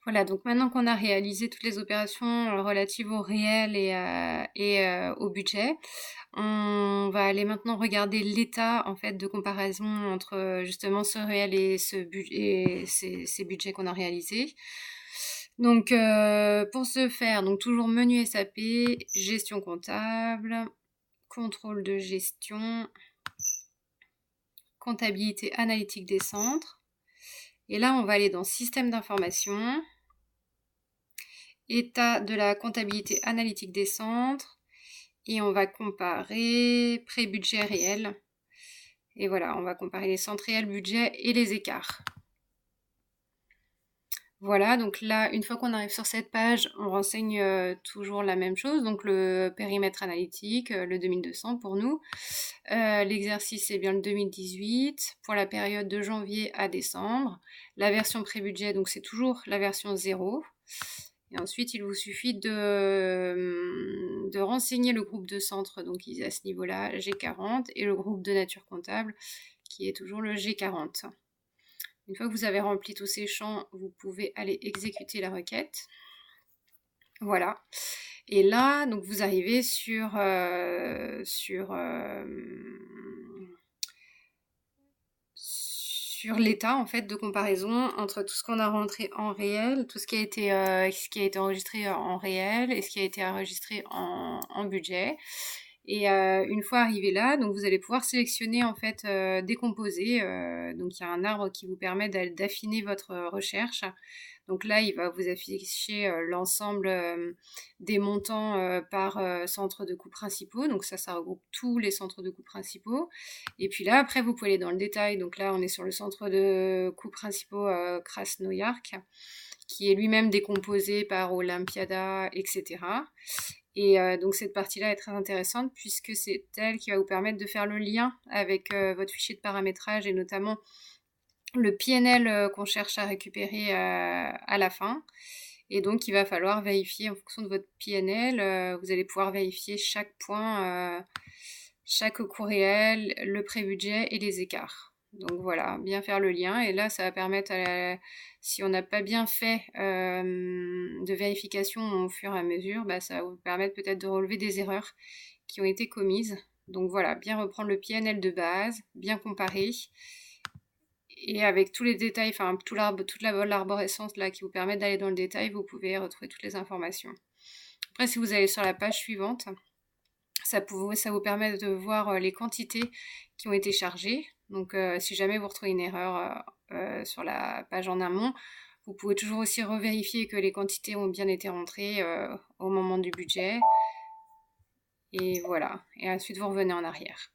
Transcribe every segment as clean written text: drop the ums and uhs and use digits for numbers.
Voilà, donc maintenant qu'on a réalisé toutes les opérations relatives au réel et au budget, on va aller maintenant regarder l'état en fait de comparaison entre justement ce réel et ces budgets qu'on a réalisés. Donc pour ce faire, donc toujours menu SAP, gestion comptable, contrôle de gestion, comptabilité analytique des centres. Et là, on va aller dans système d'information, état de la comptabilité analytique des centres, et on va comparer pré-budget réel. Et voilà, on va comparer les centres réels, budget et les écarts. Voilà, donc là, une fois qu'on arrive sur cette page, on renseigne toujours la même chose, donc le périmètre analytique, le 2200 pour nous. L'exercice, c'est bien le 2018, pour la période de janvier à décembre. La version pré-budget, donc c'est toujours la version 0. Et ensuite, il vous suffit de renseigner le groupe de centres, donc il est à ce niveau-là, G40, et le groupe de nature comptable, qui est toujours le G40. Une fois que vous avez rempli tous ces champs, vous pouvez aller exécuter la requête. Voilà. Et là, donc vous arrivez sur l'état en fait de comparaison entre tout ce qu'on a rentré en réel, tout ce qui a été enregistré en réel et ce qui a été enregistré en budget. Et une fois arrivé là, donc vous allez pouvoir sélectionner en fait décomposer. Donc il y a un arbre qui vous permet d'affiner votre recherche. Donc là, il va vous afficher l'ensemble des montants par centre de coûts principaux. Donc ça regroupe tous les centres de coûts principaux. Et puis là, après, vous pouvez aller dans le détail. Donc là, on est sur le centre de coûts principaux Krasnoyarsk, qui est lui-même décomposé par Olympiada, etc. Et donc cette partie-là est très intéressante puisque c'est elle qui va vous permettre de faire le lien avec votre fichier de paramétrage et notamment le PNL qu'on cherche à récupérer à la fin. Et donc il va falloir vérifier en fonction de votre PNL, vous allez pouvoir vérifier chaque point, chaque coût réel, le pré-budget et les écarts. Donc voilà, bien faire le lien. Et là, ça va permettre, si on n'a pas bien fait de vérification au fur et à mesure, bah, ça va vous permettre peut-être de relever des erreurs qui ont été commises. Donc voilà, bien reprendre le PNL de base, bien comparer. Et avec tous les détails, enfin toute l'arborescence là qui vous permet d'aller dans le détail, vous pouvez retrouver toutes les informations. Après, si vous allez sur la page suivante, ça vous permet de voir les quantités qui ont été chargées. Donc si jamais vous retrouvez une erreur sur la page en amont, vous pouvez toujours aussi revérifier que les quantités ont bien été rentrées au moment du budget. Et voilà. Et ensuite, vous revenez en arrière.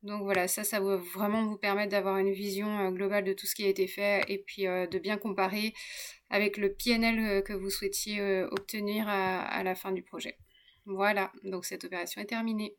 Donc voilà, ça va vraiment vous permettre d'avoir une vision globale de tout ce qui a été fait et puis de bien comparer avec le PNL que vous souhaitiez obtenir à la fin du projet. Voilà, donc cette opération est terminée.